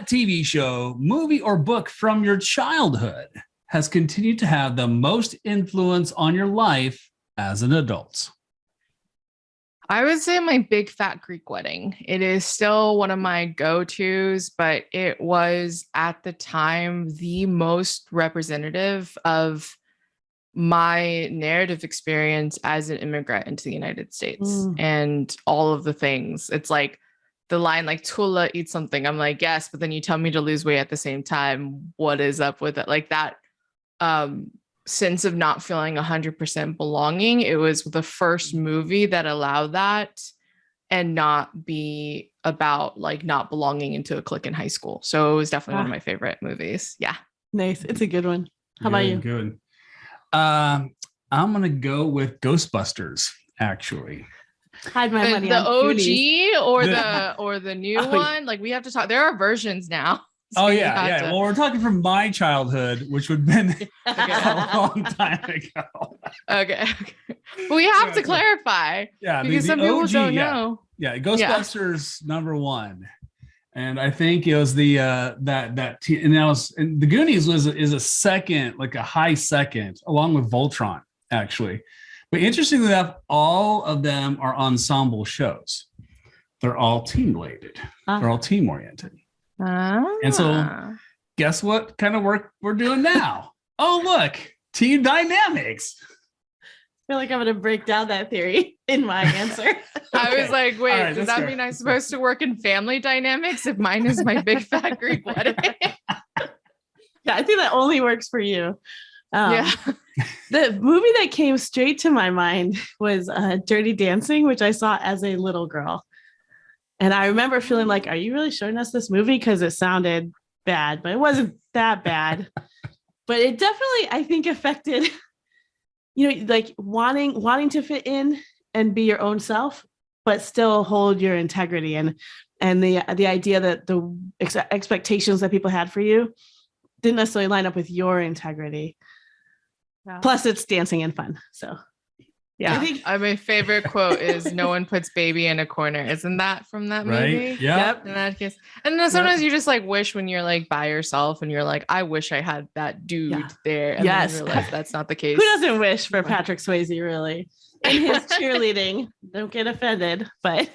TV show, movie, or book from your childhood has continued to have the most influence on your life as an adult? I would say My Big Fat Greek Wedding. It is still one of my go-tos, but it was at the time the most representative of my narrative experience as an immigrant into the United States and all of the things. It's like the line like Tula eat something. I'm like, yes, but then you tell me to lose weight at the same time. What is up with it? Like that sense of not feeling 100% belonging. It was the first movie that allowed that and not be about like not belonging into a clique in high school. So it was definitely one of my favorite movies. Yeah. Nice. It's a good one. How about you? Good. I'm going to go with Ghostbusters, actually. Hide my money. The OG Goonies. or the new one. Like we have to talk. There are versions now. So yeah. Well, we're talking from my childhood, which would have been a long time ago. Okay. We have to clarify. Yeah, because some people don't know. Yeah, Ghostbusters #1, and I think it was the and the Goonies is a second, like a high second, along with Voltron, actually. But interestingly enough, all of them are ensemble shows. They're all team related. They're all team oriented. And so guess what kind of work we're doing now? Oh, look, team dynamics. I feel like I'm going to break down that theory in my answer. I was like, wait, right, does that mean I'm supposed to work in family dynamics if mine is My Big Fat Greek Wedding? Yeah, I think that only works for you. Yeah. The movie that came straight to my mind was Dirty Dancing, which I saw as a little girl. And I remember feeling like, are you really showing us this movie? Because it sounded bad, but it wasn't that bad. But it definitely, I think, affected, like wanting to fit in and be your own self, but still hold your integrity. And the idea that the expectations that people had for you didn't necessarily line up with your integrity. Yeah. Plus, it's dancing and fun. So. Yeah, I think my favorite quote is "No one puts baby in a corner." Isn't that from that movie? Right. Yep. In that case, and then sometimes you just like wish when you're like by yourself and you're like, I wish I had that dude there. And then you realize that's not the case. Who doesn't wish for Patrick Swayze really in his cheerleading? Don't get offended, but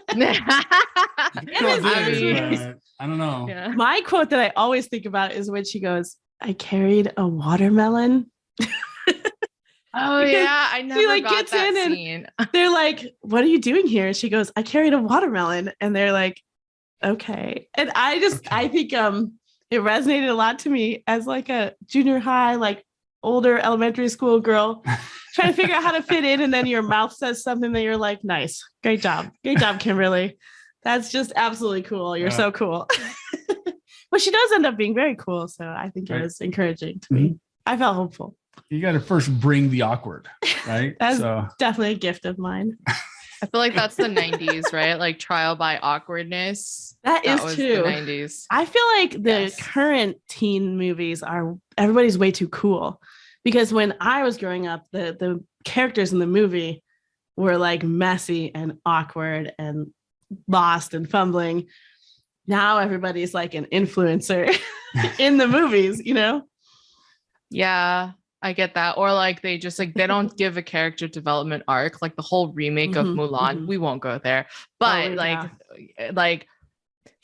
I don't know. Yeah. My quote that I always think about is when she goes, "I carried a watermelon." Oh yeah, I never got gets that in scene. And they're like, "What are you doing here?" And she goes, "I carried a watermelon." And they're like, "Okay." And I think it resonated a lot to me as like a junior high, like older elementary school girl trying to figure out how to fit in. And then your mouth says something that you're like, "Nice, great job, Kimberly. That's just absolutely cool. You're so cool." But she does end up being very cool. So I think it was encouraging to me. I felt hopeful. You got to first bring the awkward, right? That's definitely a gift of mine. I feel like that's the 90s, right? Like trial by awkwardness. That is true. The 90s. I feel like the current teen movies everybody's way too cool, because when I was growing up, the characters in the movie were like messy and awkward and lost and fumbling. Now everybody's like an influencer in the movies, Yeah, I get that. Or like they just like they don't give a character development arc, like the whole remake of Mulan. We won't go there. But like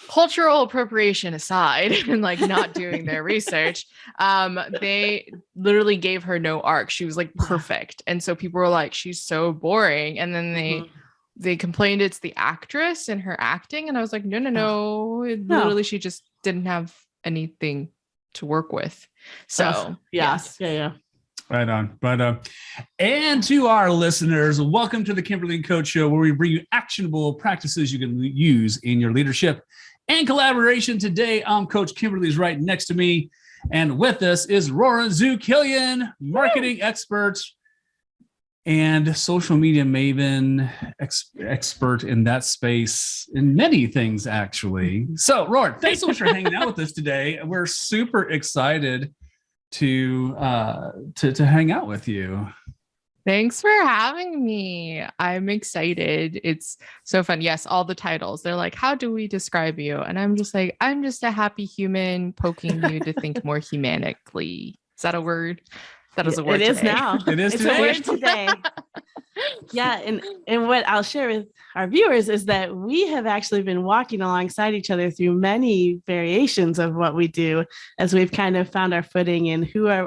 cultural appropriation aside and like not doing their research, they literally gave her no arc. She was like perfect. And so people were like, she's so boring. And then they complained it's the actress and her acting. And I was like, no. Literally she just didn't have anything to work with. So yes. Yeah. Right on. And to our listeners, welcome to the Kimberly and Coach Show, where we bring you actionable practices you can use in your leadership and collaboration. Today, I'm Coach Kimberly's right next to me, and with us is Ruoyun Xu Killian, marketing expert and social media maven, expert in that space, in many things, actually. So, Ruoyun, thanks so much for hanging out with us today. We're super excited to hang out with you. Thanks for having me. I'm excited. It's so fun. Yes, all the titles. They're like, how do we describe you? And I'm just like, I'm just a happy human poking you to think more humanically. Is that a word? That is a word. It is today. now. It is It's today. a word today. Yeah, and what I'll share with our viewers is that we have actually been walking alongside each other through many variations of what we do as we've kind of found our footing in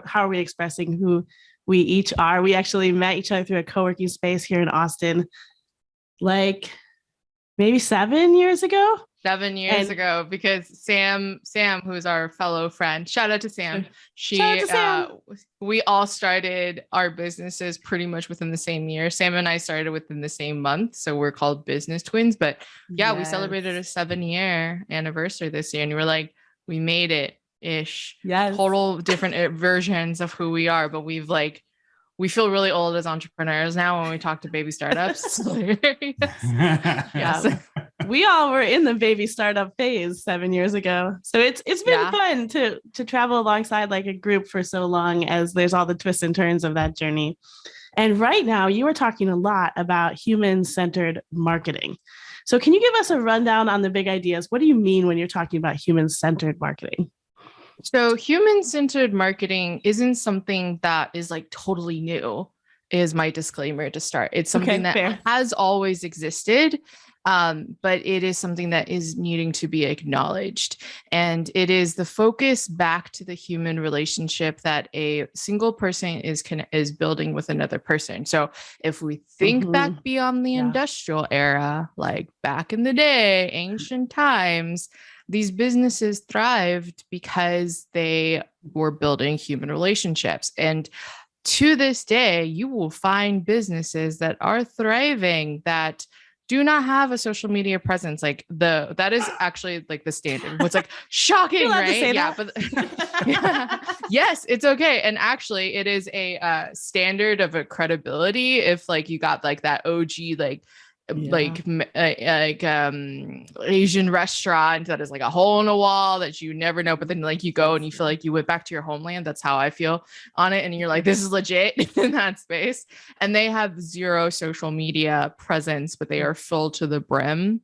how are we expressing who we each are. We actually met each other through a co-working space here in Austin, like maybe 7 years ago. 7 years ago, because Sam, who's our fellow friend, shout out to Sam. We all started our businesses pretty much within the same year. Sam and I started within the same month, so we're called business twins. But yeah, we celebrated a 7-year anniversary this year, and we're like, we made it ish. Yes, total different versions of who we are, but we feel really old as entrepreneurs now when we talk to baby startups. Yes. We all were in the baby startup phase 7 years ago. So it's been fun to travel alongside like a group for so long, as there's all the twists and turns of that journey. And right now you were talking a lot about human-centered marketing. So can you give us a rundown on the big ideas? What do you mean when you're talking about human-centered marketing? So human-centered marketing isn't something that is like totally new, is my disclaimer to start. It's something that has always existed, but it is something that is needing to be acknowledged. And it is the focus back to the human relationship that a single person is building with another person. So if we think back beyond the industrial era, like back in the day, ancient times, these businesses thrived because they were building human relationships. And to this day, you will find businesses that are thriving that do not have a social media presence. Like that is actually like the standard. It's like shocking, right? Yeah, but yes, it's okay. And actually, it is a standard of a credibility. If like you got like that OG Asian restaurant that is like a hole in a wall that you never know, but then like you go and you feel like you went back to your homeland. That's how I feel on it. And you're like, this is legit in that space. And they have zero social media presence, but they are full to the brim.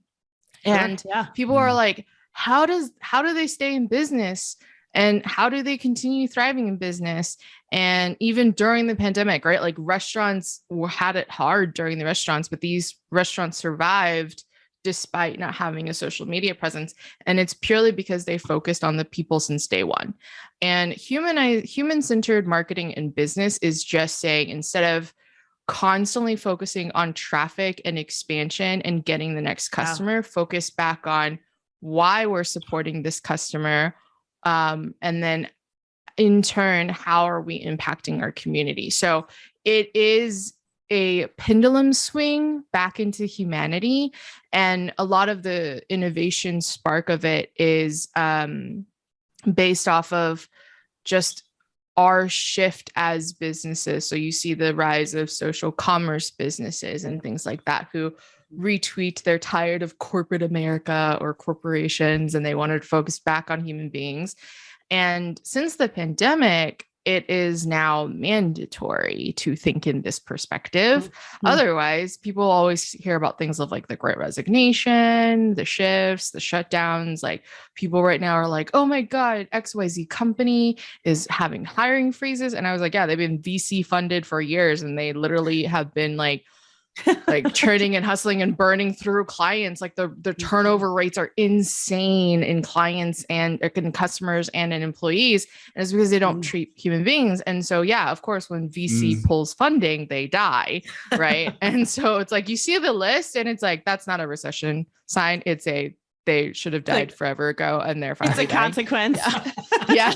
And people are like, how do they stay in business? And how do they continue thriving in business? And even during the pandemic, right? Like restaurants had it hard during the restaurants, but these restaurants survived despite not having a social media presence. And it's purely because they focused on the people since day one. And human-centered marketing in business is just saying, instead of constantly focusing on traffic and expansion and getting the next customer, focus back on why we're supporting this customer. And then in turn, how are we impacting our community? So it is a pendulum swing back into humanity. And a lot of the innovation spark of it is based off of just our shift as businesses. So you see the rise of social commerce businesses and things like that, who retweet they're tired of corporate America or corporations and they wanted to focus back on human beings. And since the pandemic, it is now mandatory to think in this perspective. Otherwise, people always hear about things of like the Great Resignation, the shifts, the shutdowns. Like people right now are like, oh my God, XYZ company is having hiring freezes. And I was like, yeah, they've been VC funded for years and they literally have been like churning and hustling and burning through clients. Like the turnover rates are insane in clients and in customers and in employees. And it's because they don't treat human beings. And so, yeah, of course, when VC pulls funding, they die. Right. And so it's like, you see the list and it's like, that's not a recession sign. It's they should have died forever ago. And they're finally it's a consequence. Yeah.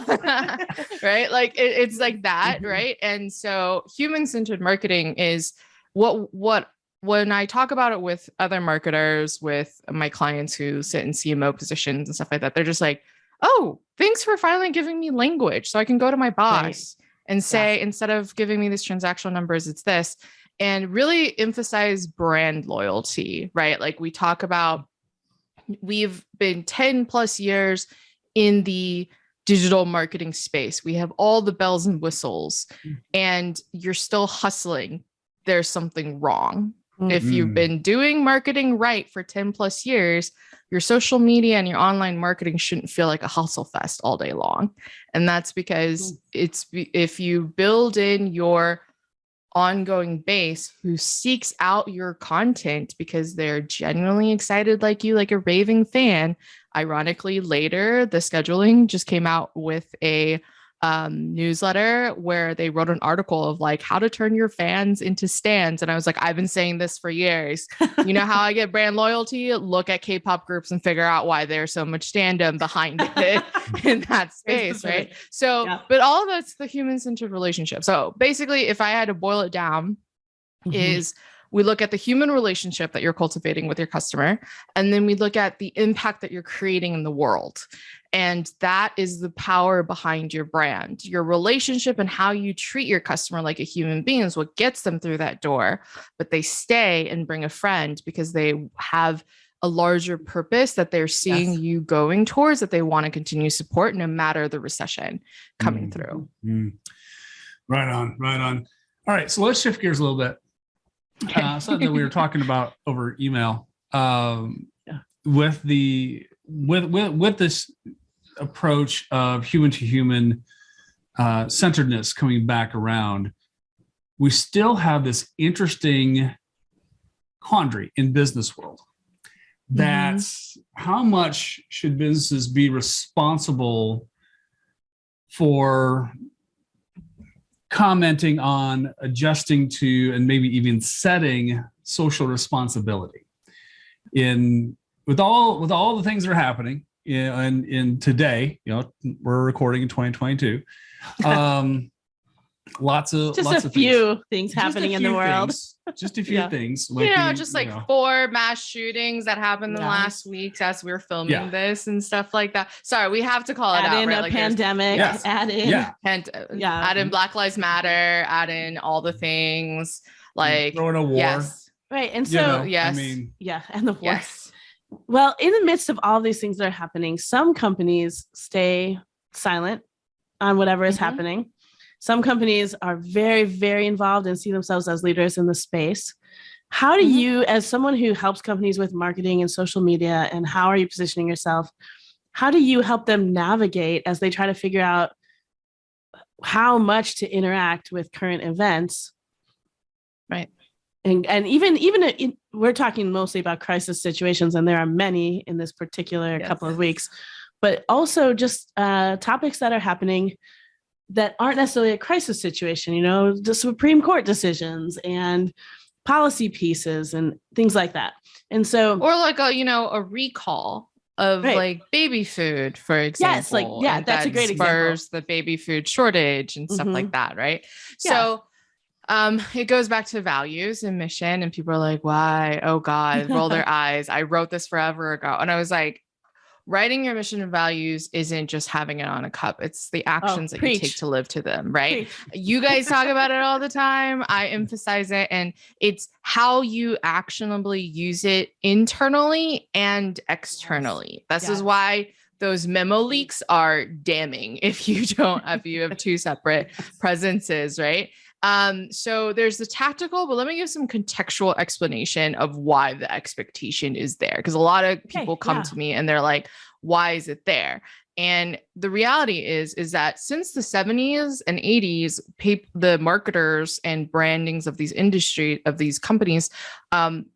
Right. Like it's like that. Right. And so human-centered marketing is what when I talk about it with other marketers, with my clients who sit in CMO positions and stuff like that, they're just like, oh, thanks for finally giving me language so I can go to my boss and say, instead of giving me these transactional numbers, it's this, and really emphasize brand loyalty, right? Like we talk about, we've been 10 plus years in the digital marketing space. We have all the bells and whistles and you're still hustling. there's something wrong. If Mm. you've been doing marketing right for 10 plus years, your social media and your online marketing shouldn't feel like a hustle fest all day long. And that's because if you build in your ongoing base who seeks out your content because they're genuinely excited like you, like a raving fan. Ironically, later, the scheduling just came out with a newsletter where they wrote an article of like how to turn your fans into stans. And I was like, I've been saying this for years. You know how I get brand loyalty? Look at K-pop groups and figure out why there's so much fandom behind it in that space, right? So, but all of that's the human-centered relationship. So basically, if I had to boil it down, is we look at the human relationship that you're cultivating with your customer, and then we look at the impact that you're creating in the world. And that is the power behind your brand. Your relationship and how you treat your customer like a human being is what gets them through that door, but they stay and bring a friend because they have a larger purpose that they're seeing you going towards, that they want to continue to support no matter the recession coming through. Right on, right on. All right, so let's shift gears a little bit. Something that we were talking about over email with this approach of human to human centeredness coming back around. We still have this interesting quandary in business world. That's how much should businesses be responsible for commenting on, adjusting to, and maybe even setting social responsibility with all the things that are happening in today. We're recording in 2022. Lots of few things happening in the world. Just a few things. Just like 4 mass shootings that happened in the last weeks as we were filming this and stuff like that. Sorry, we have to call it out. Add in right? a like pandemic. Add in Black Lives Matter. Add in all the things like throwing a war. Yes. Right. And so I mean, and the war. Yes. Well, in the midst of all these things that are happening, some companies stay silent on whatever is happening. Some companies are very, very involved and see themselves as leaders in the space. How do you, as someone who helps companies with marketing and social media, and how are you positioning yourself? How do you help them navigate as they try to figure out how much to interact with current events? Right. And even we're talking mostly about crisis situations, and there are many in this particular couple of weeks, but also just topics that are happening that aren't necessarily a crisis situation, the Supreme Court decisions and policy pieces and things like that. And so, or like a recall of like baby food, for example. Yes, that's a great example. The baby food shortage and stuff like that, right? So it goes back to values and mission, and people are like, why? Oh God, roll their eyes. I wrote this forever ago. And I was like, writing your mission and values isn't just having it on a cup. It's the actions that you take to live to them, right? You guys talk about it all the time. I emphasize it. And it's how you actionably use it internally and externally. This is why those memo leaks are damning if you have 2 separate presences, right? So there's the tactical, but let me give some contextual explanation of why the expectation is there. Because a lot of people come to me and they're like, why is it there? And the reality is that since the 70s and 80s, the marketers and brandings of these companies,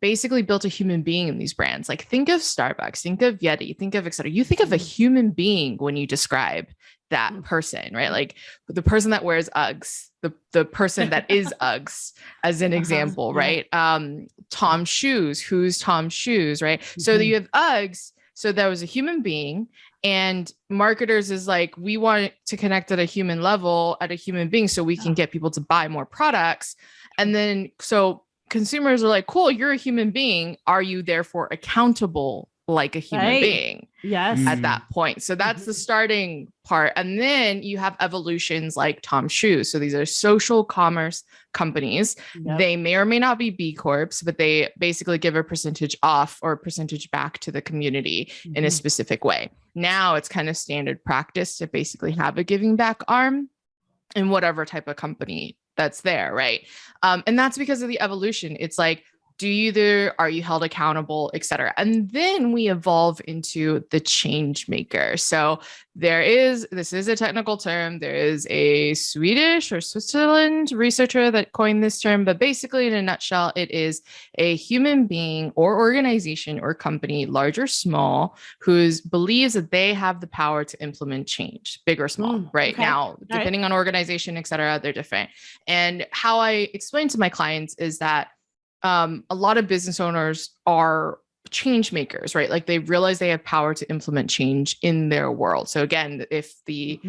basically built a human being in these brands. Like think of Starbucks, think of Yeti, think of et cetera. You think of a human being when you describe that person, right? Like the person that wears Uggs, the person that is Uggs as an example, right? Tom Shoes, who's Tom Shoes, right? So you have Uggs. So there was a human being, and marketers is like, we want to connect at a human level, at a human being, so we can get people to buy more products. And then, so consumers are like, cool, you're a human being. Are you therefore accountable like a human being? Yes. At that point. So that's the starting part. And then you have evolutions like Tom Shoes. So these are social commerce companies. They may or may not be B Corps, but they basically give a percentage off or a percentage back to the community in a specific way. Now it's kind of standard practice to basically have a giving back arm in whatever type of company that's there, right? And that's because of the evolution. It's like, are you held accountable, et cetera. And then we evolve into the change maker. So this is a technical term. There is a Swedish or Switzerland researcher that coined this term, but basically in a nutshell, it is a human being or organization or company, large or small, who believes that they have the power to implement change, big or small, right? Okay. Now, depending on organization, et cetera, they're different. And how I explain to my clients is that a lot of business owners are change makers, right? Like they realize they have power to implement change in their world. So again, if the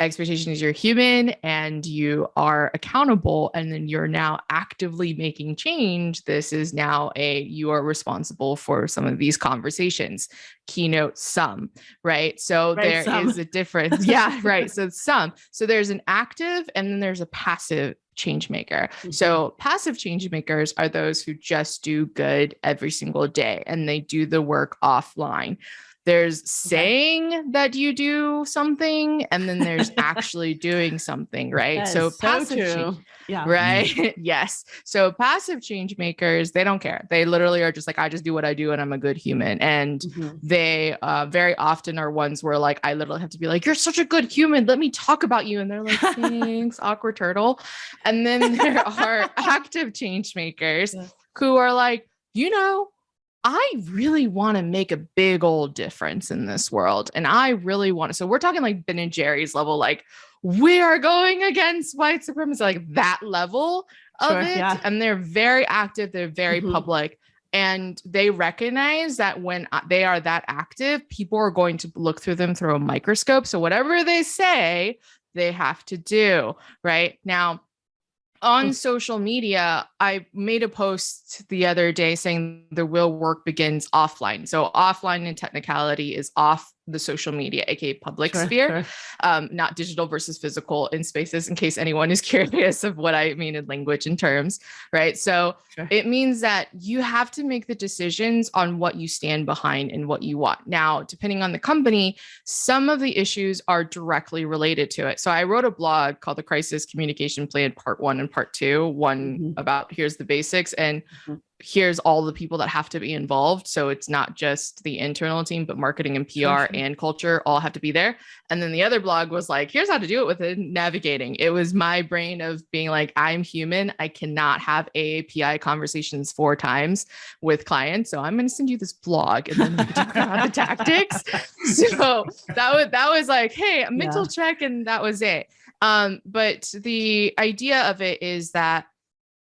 expectation is you're human and you are accountable, and then you're now actively making change, this is now you are responsible for some of these conversations. Keynote some, right? So there is a difference. Yeah, right. So there's an active and then there's a passive change maker. So passive change makers are those who just do good every single day and they do the work offline. There's saying that you do something and then there's actually doing something, right? So passive change, right? Yes. So passive change makers, they don't care. They literally are just like, I just do what I do and I'm a good human. And they very often are ones where like, I literally have to be like, you're such a good human. Let me talk about you. And they're like, thanks, awkward turtle. And then there are active change makers who are like, I really want to make a big old difference in this world. And I really want to. So we're talking like Ben and Jerry's level, like we are going against white supremacy, like that level of it. Yeah. And they're very active. They're very public. And they recognize that when they are that active, people are going to look through them through a microscope. So whatever they say, they have to do right now. On social media, I made a post the other day saying the real work begins offline. So offline in technicality is off the social media, aka public sphere, not digital versus physical in spaces, in case anyone is curious of what I mean in language and terms, right? So it means that you have to make the decisions on what you stand behind and what you want. Now, depending on the company, some of the issues are directly related to it. So I wrote a blog called The Crisis Communication Plan Part 1 and Part 2, one about here's the basics and here's all the people that have to be involved. So it's not just the internal team, but marketing and PR and culture all have to be there. And then the other blog was like, here's how to do it with navigating. It was my brain of being like, I'm human. I cannot have AAPI conversations 4 times with clients. So I'm going to send you this blog and then we can talk about the tactics. So that was like, hey, a mental check. And that was it. But the idea of it is that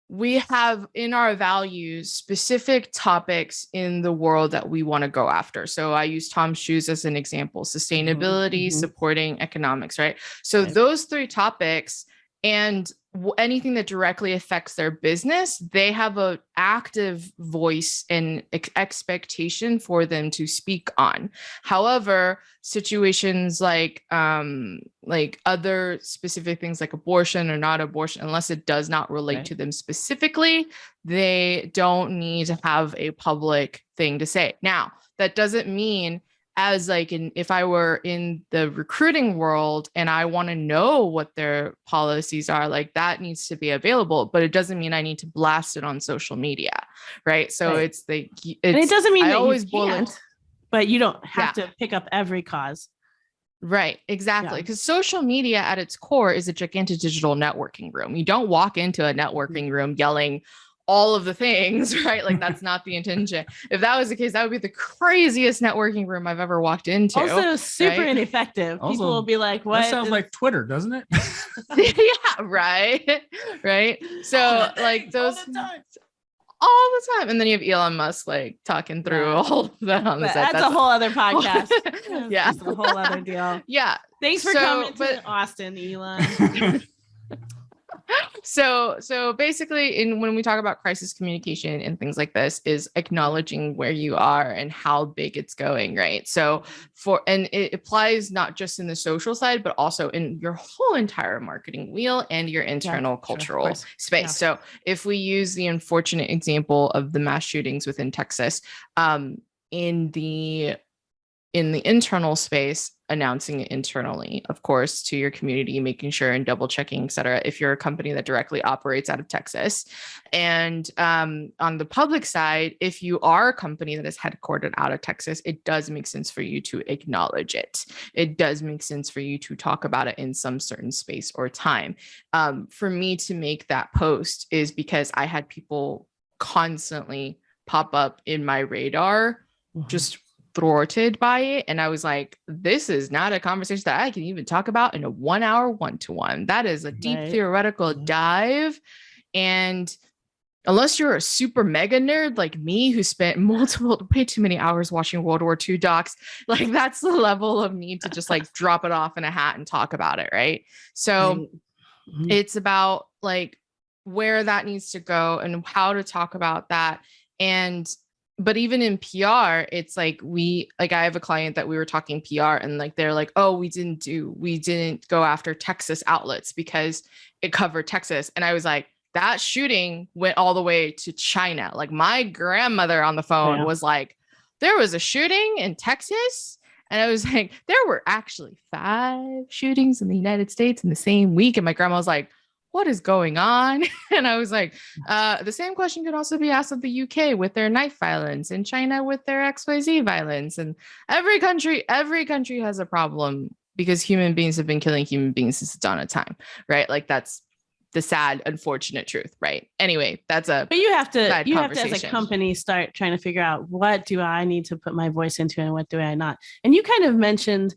we have in our values specific topics in the world that we want to go after. So I use Tom's shoes as an example: sustainability, supporting economics, right? So those 3 topics and anything that directly affects their business, they have an active voice and expectation for them to speak on. However, situations like other specific things like abortion or not abortion, unless it does not relate to them specifically, they don't need to have a public thing to say. Now, that doesn't mean if I were in the recruiting world and I want to know what their policies are, like that needs to be available, but it doesn't mean I need to blast it on social media. Right. So and it doesn't mean I always can't, but you don't have to pick up every cause. Right. Exactly. Because social media at its core is a gigantic digital networking room. You don't walk into a networking room yelling all of the things, right? Like that's not the intention. If that was the case, that would be the craziest networking room I've ever walked into. Also super ineffective. People will be like, what? That sounds like Twitter, doesn't it? Yeah, right. Right. So like those all the time. And then you have Elon Musk like talking through all of that on the set. That's a whole other podcast. Yeah. That's a whole other deal. Yeah. Thanks for coming to Austin, Elon. So basically when we talk about crisis communication and things like this is acknowledging where you are and how big it's going, right? So and it applies not just in the social side, but also in your whole entire marketing wheel and your internal cultural space. Yeah. So if we use the unfortunate example of the mass shootings within Texas, in the internal space, announcing it internally, of course, to your community, making sure and double checking, et cetera, if you're a company that directly operates out of Texas. And on the public side, if you are a company that is headquartered out of Texas, it does make sense for you to acknowledge it. It does make sense for you to talk about it in some certain space or time. For me to make that post is because I had people constantly pop up in my radar, just thwarted by it. And I was like, this is not a conversation that I can even talk about in a 1 hour one-to-one. That is a deep theoretical dive. And unless you're a super mega nerd like me, who spent way too many hours watching World War II docs, like that's the level of need to just like drop it off in a hat and talk about it. Right. So it's about like where that needs to go and how to talk about that. But even in PR, it's like I have a client that we were talking PR and like, they're like, oh, we didn't go after Texas outlets because it covered Texas. And I was like, that shooting went all the way to China. Like my grandmother on the phone was like, there was a shooting in Texas. And I was like, there were actually 5 shootings in the United States in the same week. And my grandma was like, what is going on? And I was like, the same question could also be asked of the UK with their knife violence and China with their XYZ violence. And every country has a problem because human beings have been killing human beings since the dawn of time, right? Like that's the sad, unfortunate truth, right? Anyway, but you have to as a company start trying to figure out, what do I need to put my voice into and what do I not? And you kind of mentioned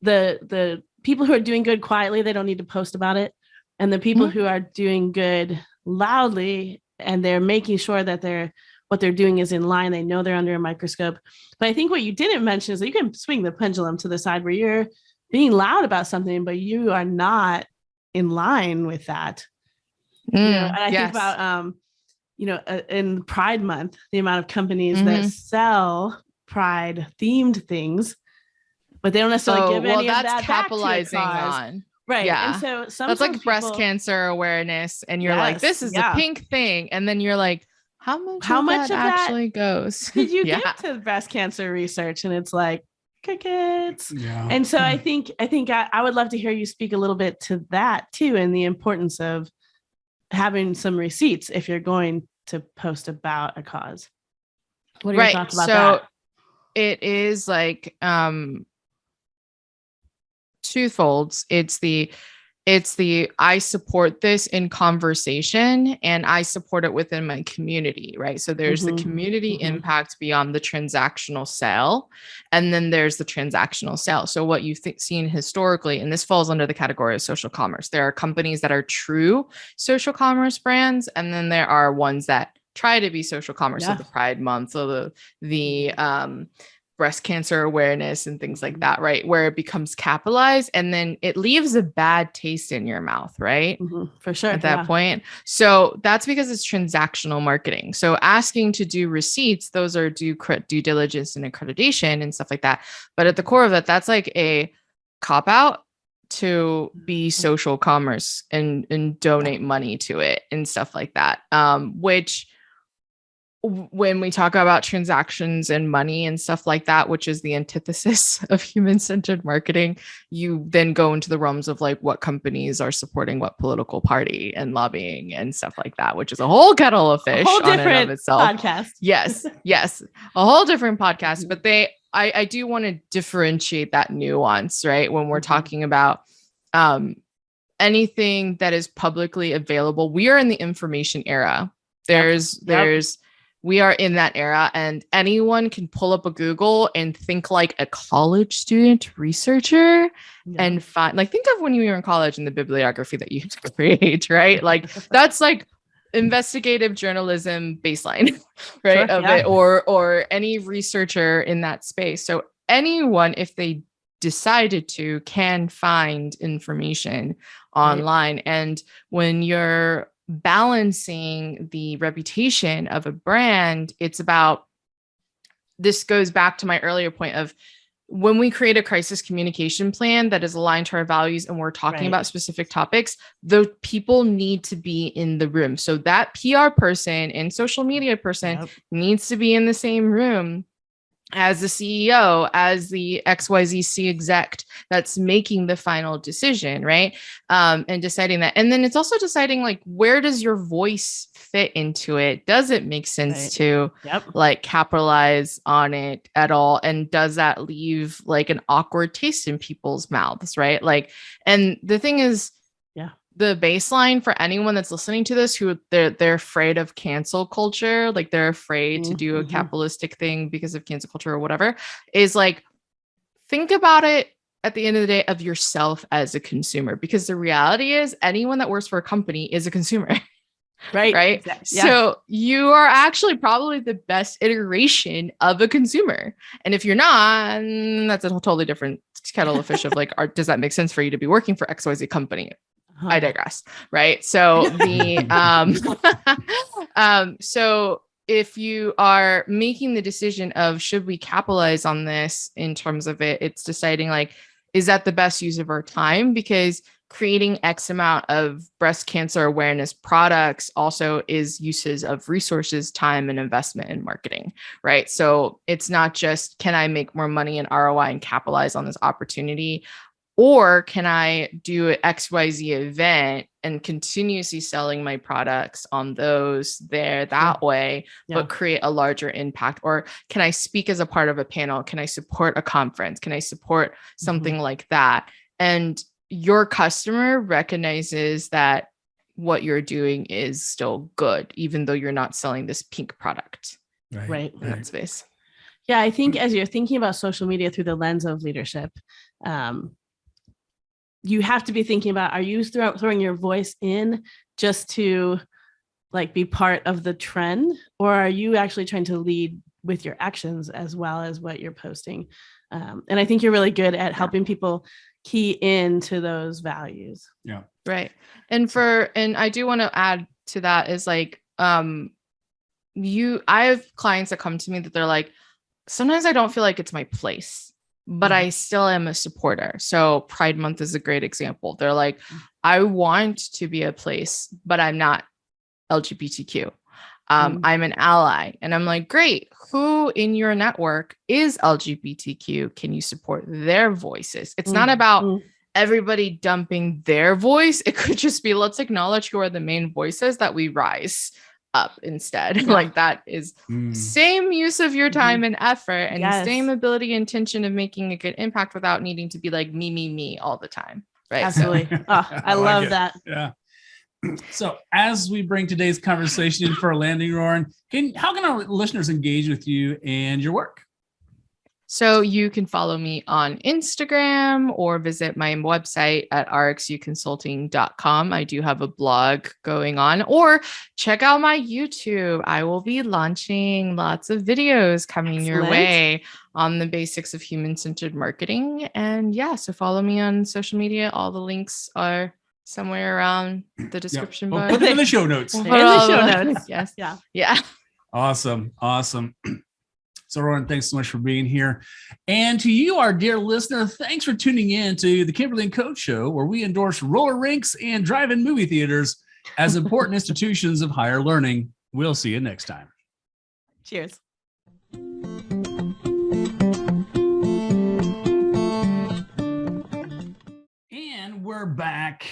the people who are doing good quietly, they don't need to post about it. And the people who are doing good loudly, and they're making sure that what they're doing is in line. They know they're under a microscope. But I think what you didn't mention is that you can swing the pendulum to the side where you're being loud about something, but you are not in line with that. And I think about, in Pride Month, the amount of companies that sell Pride themed things, but they don't necessarily give any of that capitalizing back to a cause. On. Right. Yeah. And so sometimes that's like breast cancer awareness. And you're like, this is a pink thing. And then you're like, how much of that actually goes? Did you give to breast cancer research? And it's like crickets. Yeah. And so I think I would love to hear you speak a little bit to that too, and the importance of having some receipts if you're going to post about a cause. What are your thoughts about that? It is like twofolds. It's the I support this in conversation and I support it within my community, right? So there's the community impact beyond the transactional sale, and then there's the transactional sale. So what you've seen historically, and this falls under the category of social commerce, there are companies that are true social commerce brands, and then there are ones that try to be social commerce. So the Pride Month, so the breast cancer awareness and things like that, right? Where it becomes capitalized and then it leaves a bad taste in your mouth, right? For sure. At that point. So that's because it's transactional marketing. So asking to do receipts, those are due diligence and accreditation and stuff like that. But at the core of it, that's like a cop out to be social commerce and donate money to it and stuff like that. Which when we talk about transactions and money and stuff like that, which is the antithesis of human-centered marketing, you then go into the realms of like what companies are supporting what political party and lobbying and stuff like that, which is a whole kettle of fish on and of itself. Podcast. Yes, a whole different podcast. But I do want to differentiate that nuance, right? When we're talking about anything that is publicly available, we are in the information era. We are in that era, and anyone can pull up a Google and think like a college student researcher and find, like, think of when you were in college and the bibliography that you had to create, right? Like that's like investigative journalism baseline, right? It, or any researcher in that space. So anyone, if they decided to, can find information online. And when you're balancing the reputation of a brand, it's about, this goes back to my earlier point of when we create a crisis communication plan that is aligned to our values and we're talking about specific topics, the people need to be in the room. So that PR person and social media person needs to be in the same room as the CEO, as the XYZ exec that's making the final decision, right? And deciding that. And then it's also deciding like, where does your voice fit into it? Does it make sense to like capitalize on it at all? And does that leave like an awkward taste in people's mouths, right? Like, and the thing is, the baseline for anyone that's listening to this, who they're afraid of cancel culture, like they're afraid to do a capitalistic thing because of cancel culture or whatever, is like, think about it at the end of the day of yourself as a consumer, because the reality is anyone that works for a company is a consumer. Right. Yeah. So you are actually probably the best iteration of a consumer. And if you're not, that's a totally different kettle of fish of like, does that make sense for you to be working for XYZ company? I digress. Right. So so if you are making the decision of, should we capitalize on this in terms of it, it's deciding like, is that the best use of our time? Because creating X amount of breast cancer awareness products also is uses of resources, time, and investment in marketing, right? So it's not just, can I make more money in ROI and capitalize on this opportunity? Or can I do an XYZ event and continuously selling my products on those there that way, but create a larger impact? Or can I speak as a part of a panel? Can I support a conference? Can I support something like that? And your customer recognizes that what you're doing is still good, even though you're not selling this pink product. Right. In that space. Yeah. I think as you're thinking about social media through the lens of leadership, you have to be thinking about, are you throwing your voice in just to like be part of the trend, or are you actually trying to lead with your actions as well as what you're posting? And I think you're really good at helping people key into those values. Yeah. Right. And I do want to add to that is like, I have clients that come to me that they're like, sometimes I don't feel like it's my place, but I still am a supporter. So Pride Month is a great example. They're like, I want to be a place, but I'm not LGBTQ. I'm an ally. And I'm like, great. Who in your network is LGBTQ? Can you support their voices? It's not about everybody dumping their voice. It could just be, let's acknowledge who are the main voices that we rise up instead. Like that is same use of your time and effort, and the same ability and intention of making a good impact without needing to be like me all the time. Right. Absolutely. I love that. Yeah. So as we bring today's conversation in for a landing, Ruoyun, how can our listeners engage with you and your work? So you can follow me on Instagram or visit my website at rxuconsulting.com. I do have a blog going on, or check out my YouTube. I will be launching lots of videos coming your way on the basics of human-centered marketing. And so follow me on social media. All the links are somewhere around the description box. We'll put them in the show notes. Yes. Yeah. Awesome. So, Ruoyun, thanks so much for being here. And to you, our dear listener, thanks for tuning in to the Kimberly and Coach Show, where we endorse roller rinks and drive-in movie theaters as important institutions of higher learning. We'll see you next time. Cheers. And we're back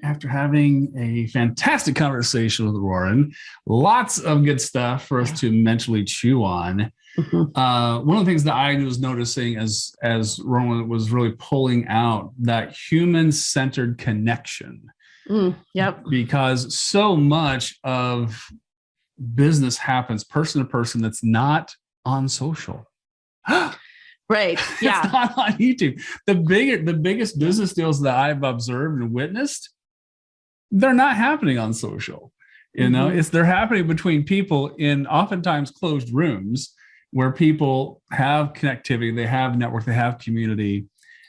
after having a fantastic conversation with Ruoyun. Lots of good stuff for us to mentally chew on. One of the things that I was noticing as Ruoyun was really pulling out that human-centered connection. Because so much of business happens person to person that's not on social. Right. Yeah. It's not on YouTube. The biggest business deals that I've observed and witnessed, they're not happening on social. You know, they're happening between people in oftentimes closed rooms where people have connectivity, they have network, they have community.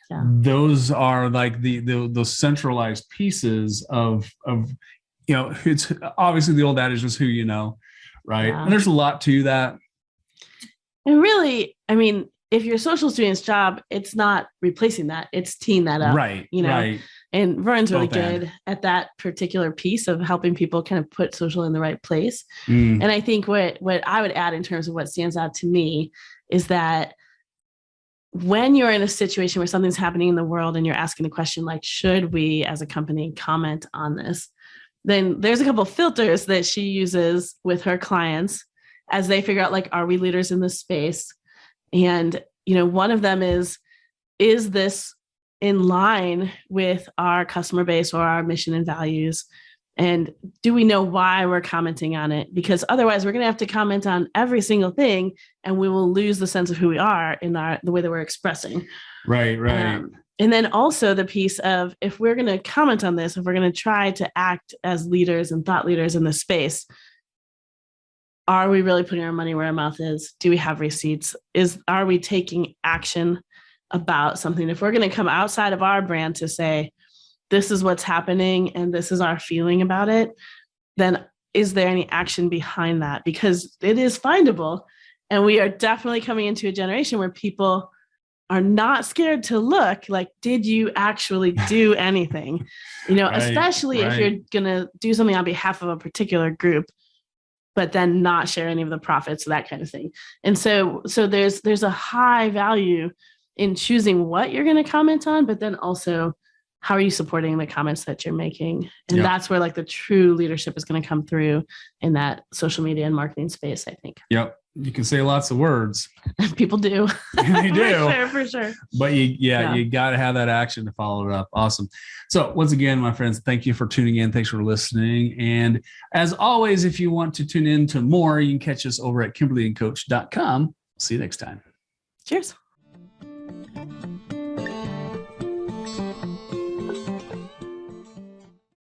Yeah. Those are like those centralized pieces of it's obviously the old adage is who you know, right? Yeah. And there's a lot to that. And really, I mean, if your social doing its job, it's not replacing that, it's teeing that up. Right. Right. And Ruoyun's really good at that particular piece of helping people kind of put social in the right place. And I think what I would add in terms of what stands out to me is that when you're in a situation where something's happening in the world and you're asking the question, like, should we as a company comment on this? Then there's a couple of filters that she uses with her clients as they figure out, like, are we leaders in this space? And, one of them is this in line with our customer base or our mission and values? And do we know why we're commenting on it? Because otherwise we're going to have to comment on every single thing and we will lose the sense of who we are in the way that we're expressing. Right. And then also the piece of, if we're going to comment on this, if we're going to try to act as leaders and thought leaders in this space, are we really putting our money where our mouth is? Do we have receipts? Are we taking action about something? If we're going to come outside of our brand to say, this is what's happening and this is our feeling about it, then is there any action behind that? Because it is findable. And we are definitely coming into a generation where people are not scared to look like, did you actually do anything? Right, especially if you're going to do something on behalf of a particular group, but then not share any of the profits, that kind of thing. And so there's a high value in choosing what you're going to comment on, but then also, how are you supporting the comments that you're making? And that's where, like, the true leadership is going to come through in that social media and marketing space, I think. Yep. You can say lots of words. People do. They do. For sure. But you got to have that action to follow it up. Awesome. So once again, my friends, thank you for tuning in. Thanks for listening. And as always, if you want to tune in to more, you can catch us over at kimberlyandcoach.com. See you next time. Cheers.